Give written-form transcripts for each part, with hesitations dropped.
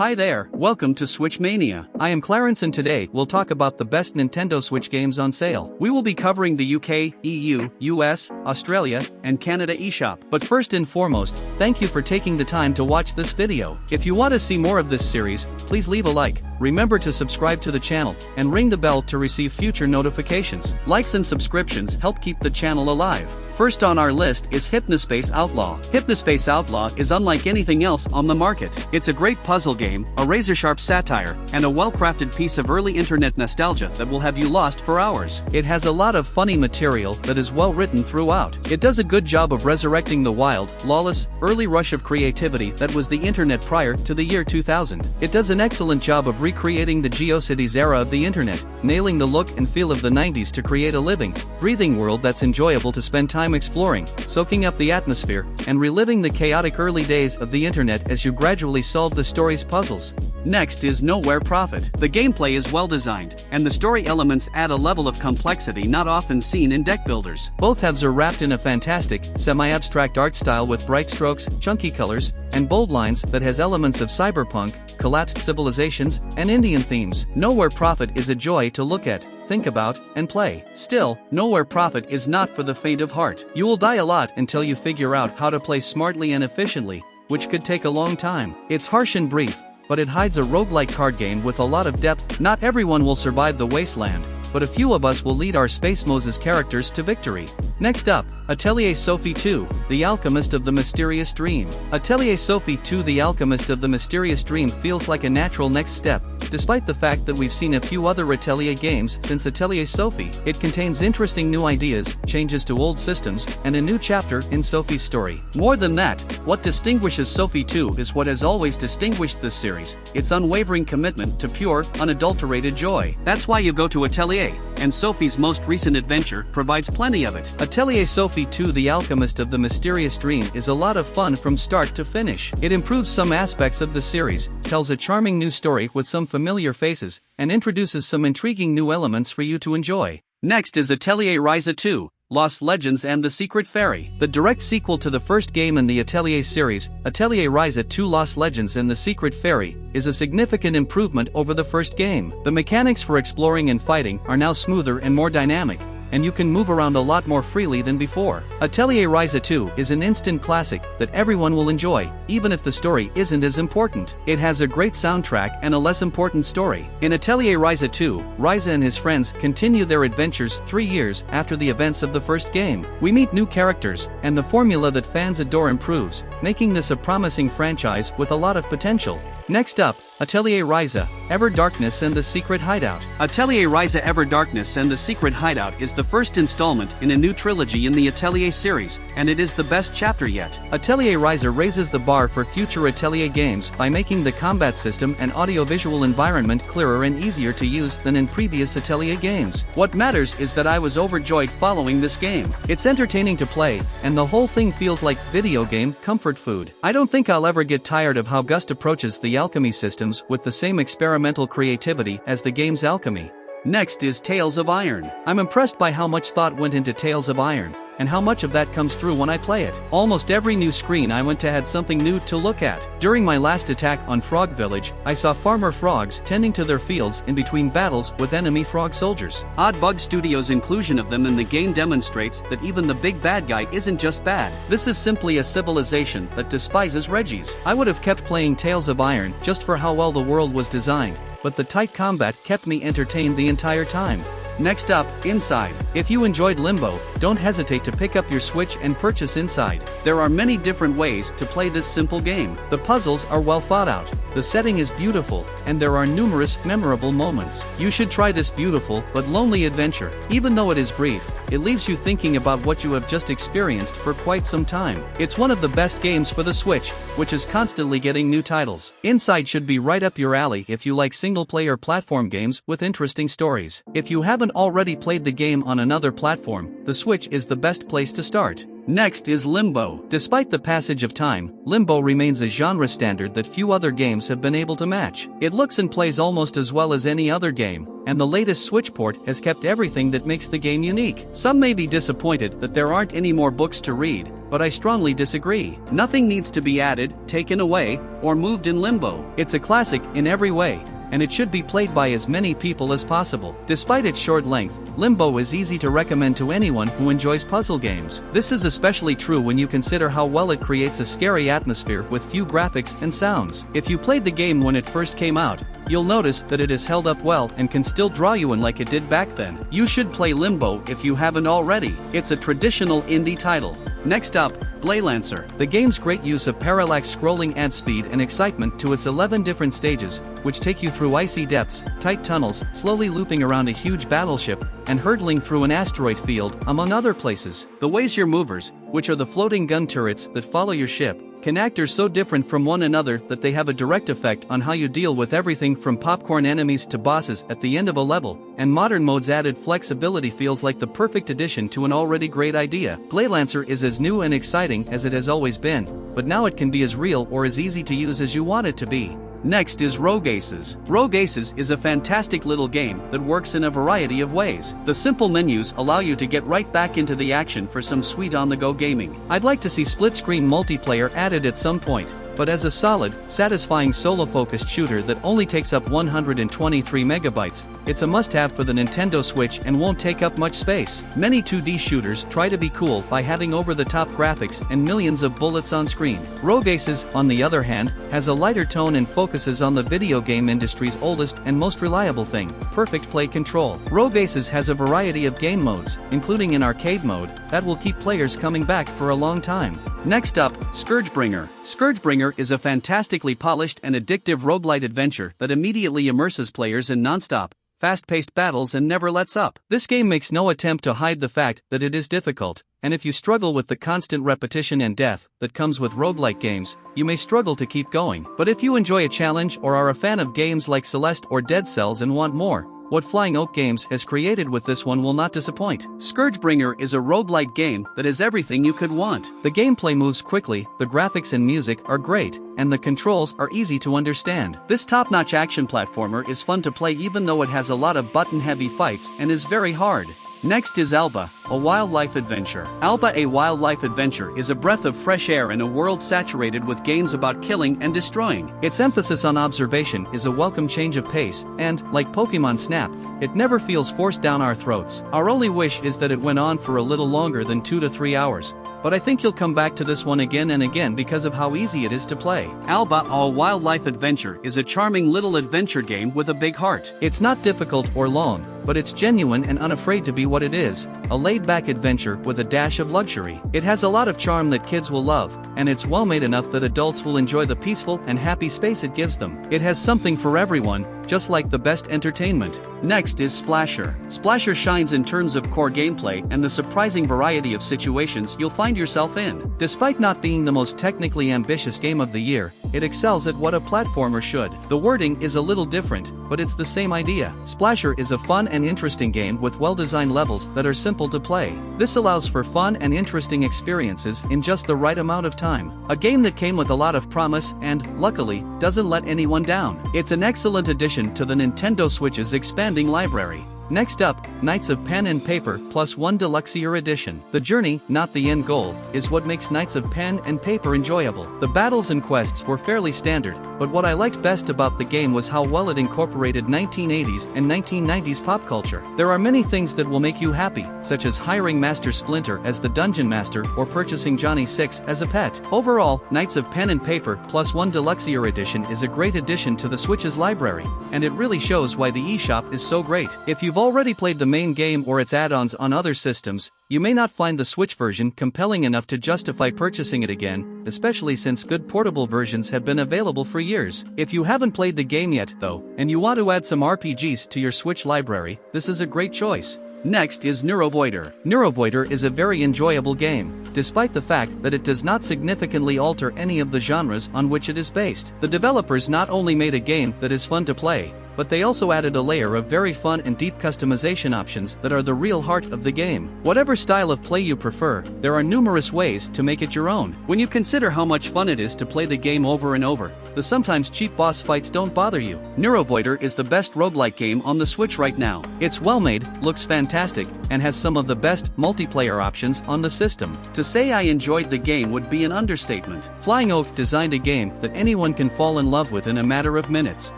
Hi there, welcome to Switch Mania. I am Clarence and today we'll talk about the best Nintendo Switch games on sale. We will be covering the UK, EU, US, Australia, and Canada eShop. But first and foremost, thank you for taking the time to watch this video. If you want to see more of this series, please leave a like. Remember to subscribe to the channel and ring the bell to receive future notifications. Likes and subscriptions help keep the channel alive. First on our list is Hypnospace Outlaw. Hypnospace Outlaw is unlike anything else on the market. It's a great puzzle game, a razor-sharp satire, and a well-crafted piece of early internet nostalgia that will have you lost for hours. It has a lot of funny material that is well written throughout. It does a good job of resurrecting the wild, lawless, early rush of creativity that was the internet prior to the year 2000. It does an excellent job of recreating the GeoCities era of the internet, nailing the look and feel of the 90s to create a living, breathing world that's enjoyable to spend time exploring, soaking up the atmosphere, and reliving the chaotic early days of the internet as you gradually solve the story's puzzles. Next is Nowhere Profit. The gameplay is well designed, and the story elements add a level of complexity not often seen in deck builders. Both halves are wrapped in a fantastic, semi-abstract art style with bright strokes, chunky colors, and bold lines that has elements of cyberpunk, collapsed civilizations, and Indian themes. Nowhere Profit is a joy to look at, think about, and play. Still, Nowhere Profit is not for the faint of heart. You will die a lot until you figure out how to play smartly and efficiently, which could take a long time. It's harsh and brief, but it hides a roguelike card game with a lot of depth. Not everyone will survive the wasteland, but a few of us will lead our Space Moses characters to victory. Next up, Atelier Sophie 2, The Alchemist of the Mysterious Dream. Atelier Sophie 2 The Alchemist of the Mysterious Dream feels like a natural next step, despite the fact that we've seen a few other Atelier games since Atelier Sophie. It contains interesting new ideas, changes to old systems, and a new chapter in Sophie's story. More than that, what distinguishes Sophie 2 is what has always distinguished this series, its unwavering commitment to pure, unadulterated joy. That's why you go to Atelier, and Sophie's most recent adventure provides plenty of it. Atelier Sophie 2 The Alchemist of the Mysterious Dream is a lot of fun from start to finish. It improves some aspects of the series, tells a charming new story with some familiar faces, and introduces some intriguing new elements for you to enjoy. Next is Atelier Ryza 2, Lost Legends and the Secret Fairy. The direct sequel to the first game in the Atelier series, Atelier Ryza 2 Lost Legends and the Secret Fairy, is a significant improvement over the first game. The mechanics for exploring and fighting are now smoother and more dynamic, and you can move around a lot more freely than before. Atelier Ryza 2 is an instant classic that everyone will enjoy, even if the story isn't as important. It has a great soundtrack and a less important story. In Atelier Ryza 2, Ryza and his friends continue their adventures 3 years after the events of the first game. We meet new characters, and the formula that fans adore improves, making this a promising franchise with a lot of potential. Next up, Atelier Ryza, Ever Darkness and the Secret Hideout. Atelier Ryza Ever Darkness and the Secret Hideout is the first installment in a new trilogy in the Atelier series, and it is the best chapter yet. Atelier Ryza raises the bar for future Atelier games by making the combat system and audiovisual environment clearer and easier to use than in previous Atelier games. What matters is that I was overjoyed following this game. It's entertaining to play, and the whole thing feels like video game comfort food. I don't think I'll ever get tired of how Gust approaches the alchemy systems with the same experimental creativity as the game's alchemy. Next is Tales of Iron. I'm impressed by how much thought went into Tales of Iron, and how much of that comes through when I play it. Almost every new screen I went to had something new to look at. During my last attack on Frog Village, I saw farmer frogs tending to their fields in between battles with enemy frog soldiers. Odd Bug Studios' inclusion of them in the game demonstrates that even the big bad guy isn't just bad. This is simply a civilization that despises Reggies. I would have kept playing Tales of Iron just for how well the world was designed, but the tight combat kept me entertained the entire time. Next up, Inside. If you enjoyed Limbo, don't hesitate to pick up your Switch and purchase Inside. There are many different ways to play this simple game. The puzzles are well thought out, the setting is beautiful, and there are numerous memorable moments. You should try this beautiful but lonely adventure. Even though it is brief, it leaves you thinking about what you have just experienced for quite some time. It's one of the best games for the Switch, which is constantly getting new titles. Inside should be right up your alley if you like single-player platform games with interesting stories. If you haven't already played the game on another platform, the Switch is the best place to start. Next is Limbo. Despite the passage of time, Limbo remains a genre standard that few other games have been able to match. It looks and plays almost as well as any other game, and the latest Switch port has kept everything that makes the game unique. Some may be disappointed that there aren't any more books to read, but I strongly disagree. Nothing needs to be added, taken away, or moved in Limbo. It's a classic in every way, and it should be played by as many people as possible. Despite its short length, Limbo is easy to recommend to anyone who enjoys puzzle games. This is especially true when you consider how well it creates a scary atmosphere with few graphics and sounds. If you played the game when it first came out, you'll notice that it has held up well and can still draw you in like it did back then. You should play Limbo if you haven't already. It's a traditional indie title. Next up, Gleylancer. The game's great use of parallax scrolling adds speed and excitement to its 11 different stages, which take you through icy depths, tight tunnels, slowly looping around a huge battleship, and hurtling through an asteroid field, among other places. The ways your movers, which are the floating gun turrets that follow your ship, can act are so different from one another that they have a direct effect on how you deal with everything from popcorn enemies to bosses at the end of a level, and modern mode's added flexibility feels like the perfect addition to an already great idea. Gleylancer is as new and exciting as it has always been, but now it can be as real or as easy to use as you want it to be. Next is Rogue Aces. Rogue Aces is a fantastic little game that works in a variety of ways. The simple menus allow you to get right back into the action for some sweet on-the-go gaming. I'd like to see split-screen multiplayer added at some point, but as a solid, satisfying solo-focused shooter that only takes up 123 megabytes, it's a must-have for the Nintendo Switch and won't take up much space. Many 2D shooters try to be cool by having over-the-top graphics and millions of bullets on screen. Rogue Aces, on the other hand, has a lighter tone and focuses on the video game industry's oldest and most reliable thing, perfect play control. Rogue Aces has a variety of game modes, including an arcade mode, that will keep players coming back for a long time. Next up, ScourgeBringer. ScourgeBringer is a fantastically polished and addictive roguelite adventure that immediately immerses players in non-stop, fast-paced battles and never lets up. This game makes no attempt to hide the fact that it is difficult, and if you struggle with the constant repetition and death that comes with roguelike games, you may struggle to keep going. But if you enjoy a challenge or are a fan of games like Celeste or Dead Cells and want more, what Flying Oak Games has created with this one will not disappoint. ScourgeBringer is a roguelike game that has everything you could want. The gameplay moves quickly, the graphics and music are great, and the controls are easy to understand. This top-notch action platformer is fun to play even though it has a lot of button-heavy fights and is very hard. Next is Alba, a wildlife adventure. Alba, a wildlife adventure, is a breath of fresh air in a world saturated with games about killing and destroying. Its emphasis on observation is a welcome change of pace, and, like Pokemon Snap, it never feels forced down our throats. Our only wish is that it went on for a little longer than 2 to 3 hours, but I think you'll come back to this one again and again because of how easy it is to play. Alba, a wildlife adventure, is a charming little adventure game with a big heart. It's not difficult or long, but it's genuine and unafraid to be what it is, a laid-back adventure with a dash of luxury. It has a lot of charm that kids will love, and it's well made enough that adults will enjoy the peaceful and happy space it gives them. It has something for everyone, just like the best entertainment. Next is Splasher. Splasher shines in terms of core gameplay and the surprising variety of situations you'll find yourself in. Despite not being the most technically ambitious game of the year, it excels at what a platformer should. The wording is a little different, but it's the same idea. Splasher is a fun and interesting game with well-designed levels that are simple to play. This allows for fun and interesting experiences in just the right amount of time. A game that came with a lot of promise and, luckily, doesn't let anyone down. It's an excellent addition to the Nintendo Switch's expanding library. Next up, Knights of Pen and Paper Plus One Deluxier Edition. The journey, not the end goal, is what makes Knights of Pen and Paper enjoyable. The battles and quests were fairly standard, but what I liked best about the game was how well it incorporated 1980s and 1990s pop culture. There are many things that will make you happy, such as hiring Master Splinter as the Dungeon Master or purchasing Johnny Six as a pet. Overall, Knights of Pen and Paper Plus One Deluxier Edition is a great addition to the Switch's library, and it really shows why the eShop is so great. If you've already played the main game or its add-ons on other systems, you may not find the Switch version compelling enough to justify purchasing it again, especially since good portable versions have been available for years. If you haven't played the game yet, though, and you want to add some RPGs to your Switch library, this is a great choice. Next is NeuroVoider. NeuroVoider is a very enjoyable game, despite the fact that it does not significantly alter any of the genres on which it is based. The developers not only made a game that is fun to play, but they also added a layer of very fun and deep customization options that are the real heart of the game. Whatever style of play you prefer, there are numerous ways to make it your own. When you consider how much fun it is to play the game over and over, the sometimes cheap boss fights don't bother you. NeuroVoider is the best roguelike game on the Switch right now. It's well made, looks fantastic, and has some of the best multiplayer options on the system. To say I enjoyed the game would be an understatement. Flying Oak designed a game that anyone can fall in love with in a matter of minutes.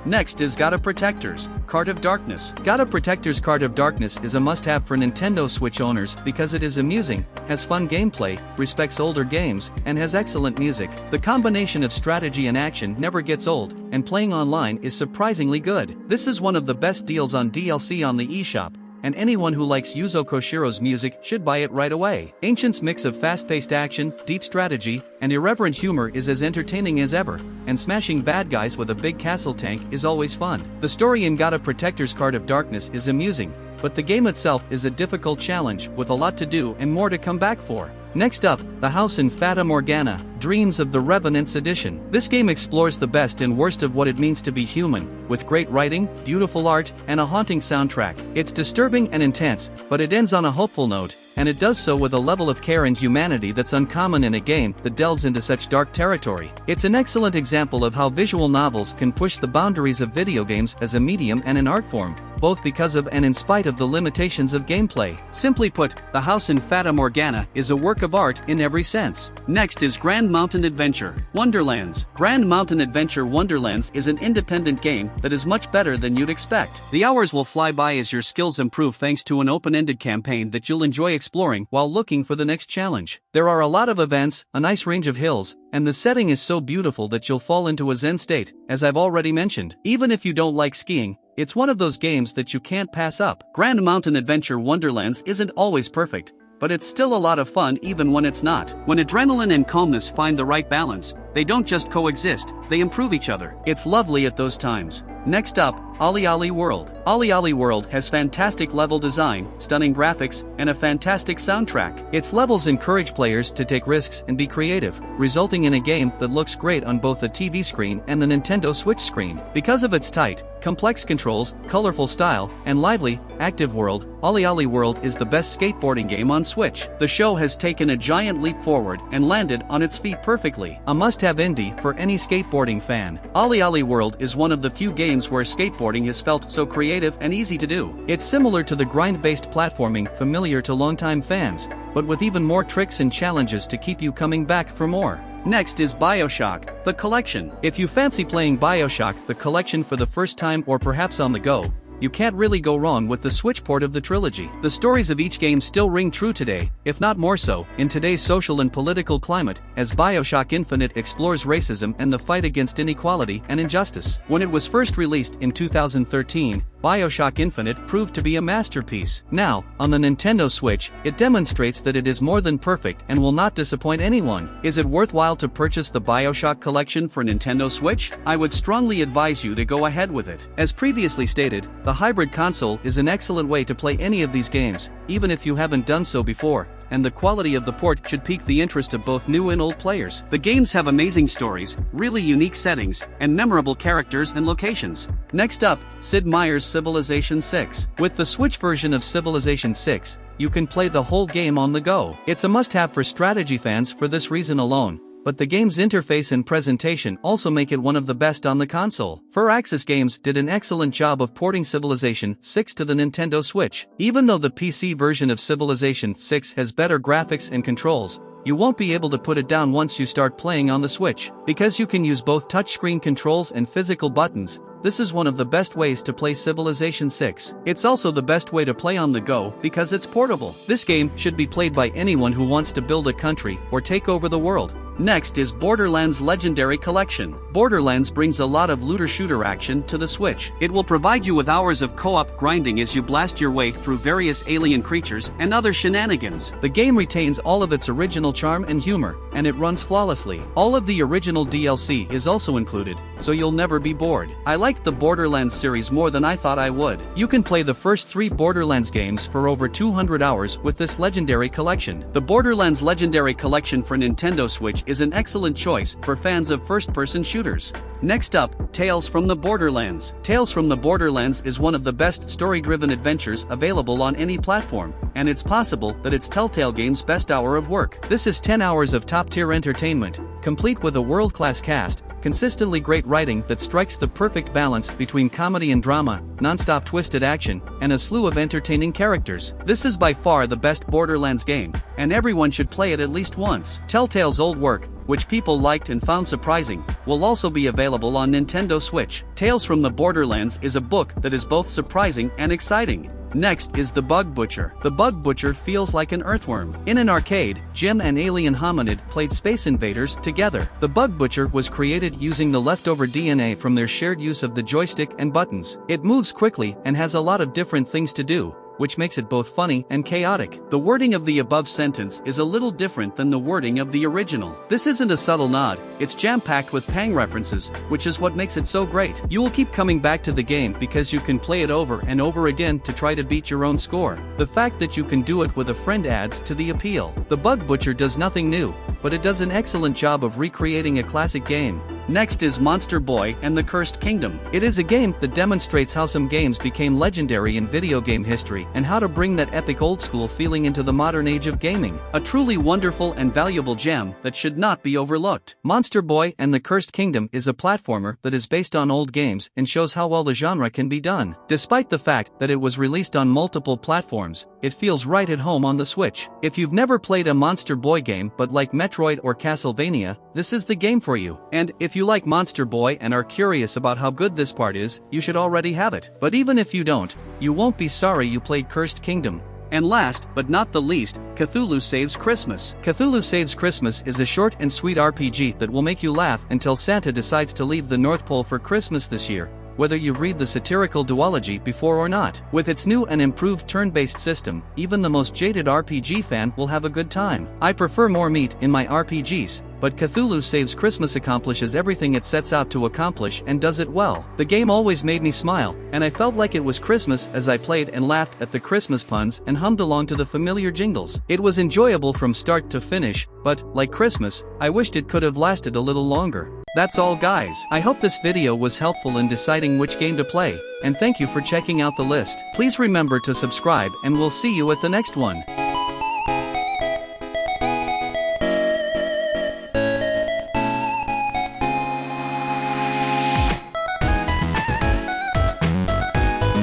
Next is God of Protectors, Card of Darkness. God of Protectors Card of Darkness is a must-have for Nintendo Switch owners because it is amusing, has fun gameplay, respects older games, and has excellent music. The combination of strategy and action never gets old, and playing online is surprisingly good. This is one of the best deals on DLC on the eShop, and anyone who likes Yuzo Koshiro's music should buy it right away. Ancient's mix of fast-paced action, deep strategy, and irreverent humor is as entertaining as ever, and smashing bad guys with a big castle tank is always fun. The story in God of Protector's Card of Darkness is amusing, but the game itself is a difficult challenge with a lot to do and more to come back for. Next up, The House in Fata Morgana, Dreams of the Revenants Edition. This game explores the best and worst of what it means to be human, with great writing, beautiful art, and a haunting soundtrack. It's disturbing and intense, but it ends on a hopeful note, and it does so with a level of care and humanity that's uncommon in a game that delves into such dark territory. It's an excellent example of how visual novels can push the boundaries of video games as a medium and an art form, both because of and in spite of the limitations of gameplay. Simply put, The House in Fata Morgana is a work of art in every sense. Next is Grand Mountain Adventure, Wonderlands. Grand Mountain Adventure Wonderlands is an independent game that is much better than you'd expect. The hours will fly by as your skills improve thanks to an open-ended campaign that you'll enjoy exploring while looking for the next challenge. There are a lot of events, a nice range of hills, and the setting is so beautiful that you'll fall into a zen state, as I've already mentioned. Even if you don't like skiing, it's one of those games that you can't pass up. Grand Mountain Adventure Wonderlands isn't always perfect, but it's still a lot of fun even when it's not. When adrenaline and calmness find the right balance, they don't just coexist, they improve each other. It's lovely at those times. Next up, OlliOlli World. OlliOlli World has fantastic level design, stunning graphics, and a fantastic soundtrack. Its levels encourage players to take risks and be creative, resulting in a game that looks great on both the TV screen and the Nintendo Switch screen. Because of its tight, complex controls, colorful style, and lively, active world, OlliOlli World is the best skateboarding game on Switch. The show has taken a giant leap forward and landed on its feet perfectly. A must-have indie for any skateboarding fan. OlliOlli World is one of the few games where skateboarding is felt so creative and easy to do. It's similar to the grind-based platforming familiar to longtime fans, but with even more tricks and challenges to keep you coming back for more. Next is BioShock, The Collection. If you fancy playing BioShock, The Collection for the first time or perhaps on the go, you can't really go wrong with the Switch port of the trilogy. The stories of each game still ring true today, if not more so, in today's social and political climate, as BioShock Infinite explores racism and the fight against inequality and injustice. When it was first released in 2013, BioShock Infinite proved to be a masterpiece. Now, on the Nintendo Switch, it demonstrates that it is more than perfect and will not disappoint anyone. Is it worthwhile to purchase the BioShock collection for Nintendo Switch? I would strongly advise you to go ahead with it. As previously stated, the hybrid console is an excellent way to play any of these games, even if you haven't done so before, and the quality of the port should pique the interest of both new and old players. The games have amazing stories, really unique settings, and memorable characters and locations. Next up, Sid Meier's Civilization 6. With the Switch version of Civilization 6, you can play the whole game on the go. It's a must-have for strategy fans for this reason alone, but the game's interface and presentation also make it one of the best on the console. Firaxis Games did an excellent job of porting Civilization 6 to the Nintendo Switch. Even though the PC version of Civilization 6 has better graphics and controls, you won't be able to put it down once you start playing on the Switch. Because you can use both touchscreen controls and physical buttons, this is one of the best ways to play Civilization 6. It's also the best way to play on the go because it's portable. This game should be played by anyone who wants to build a country or take over the world. Next is Borderlands Legendary Collection. Borderlands brings a lot of looter-shooter action to the Switch. It will provide you with hours of co-op grinding as you blast your way through various alien creatures and other shenanigans. The game retains all of its original charm and humor, and it runs flawlessly. All of the original DLC is also included, so you'll never be bored. I liked the Borderlands series more than I thought I would. You can play the first 3 Borderlands games for over 200 hours with this Legendary Collection. The Borderlands Legendary Collection for Nintendo Switch is an excellent choice for fans of first-person shooters. Next up, Tales from the Borderlands. Tales from the Borderlands is one of the best story-driven adventures available on any platform, and it's possible that it's Telltale Games' best hour of work. This is 10 hours of top-tier entertainment, complete with a world-class cast, consistently great writing that strikes the perfect balance between comedy and drama, non-stop twisted action, and a slew of entertaining characters. This is by far the best Borderlands game, and everyone should play it at least once. Telltale's old work, which people liked and found surprising, will also be available on Nintendo Switch. Tales from the Borderlands is a book that is both surprising and exciting. Next is The Bug Butcher. The Bug Butcher feels like an earthworm. In an arcade, Jim and alien hominid played Space Invaders together. The Bug Butcher was created using the leftover DNA from their shared use of the joystick and buttons. It moves quickly and has a lot of different things to do, which makes it both funny and chaotic. The wording of the above sentence is a little different than the wording of the original. This isn't a subtle nod, it's jam-packed with Pang references, which is what makes it so great. You will keep coming back to the game because you can play it over and over again to try to beat your own score. The fact that you can do it with a friend adds to the appeal. The Bug Butcher does nothing new, but it does an excellent job of recreating a classic game. Next is Monster Boy and the Cursed Kingdom. It is a game that demonstrates how some games became legendary in video game history and how to bring that epic old-school feeling into the modern age of gaming. A truly wonderful and valuable gem that should not be overlooked. Monster Boy and the Cursed Kingdom is a platformer that is based on old games and shows how well the genre can be done. Despite the fact that it was released on multiple platforms, it feels right at home on the Switch. If you've never played a Monster Boy game but like Metroid or Castlevania, this is the game for you. And if you like Monster Boy and are curious about how good this part is, you should already have it. But even if you don't, you won't be sorry you played Cursed Kingdom. And last, but not the least, Cthulhu Saves Christmas. Cthulhu Saves Christmas is a short and sweet RPG that will make you laugh until Santa decides to leave the North Pole for Christmas this year, whether you've read the satirical duology before or not. With its new and improved turn-based system, even the most jaded RPG fan will have a good time. I prefer more meat in my RPGs, but Cthulhu Saves Christmas accomplishes everything it sets out to accomplish and does it well. The game always made me smile, and I felt like it was Christmas as I played and laughed at the Christmas puns and hummed along to the familiar jingles. It was enjoyable from start to finish, but, like Christmas, I wished it could have lasted a little longer. That's all guys. I hope this video was helpful in deciding which game to play, and thank you for checking out the list. Please remember to subscribe and we'll see you at the next one.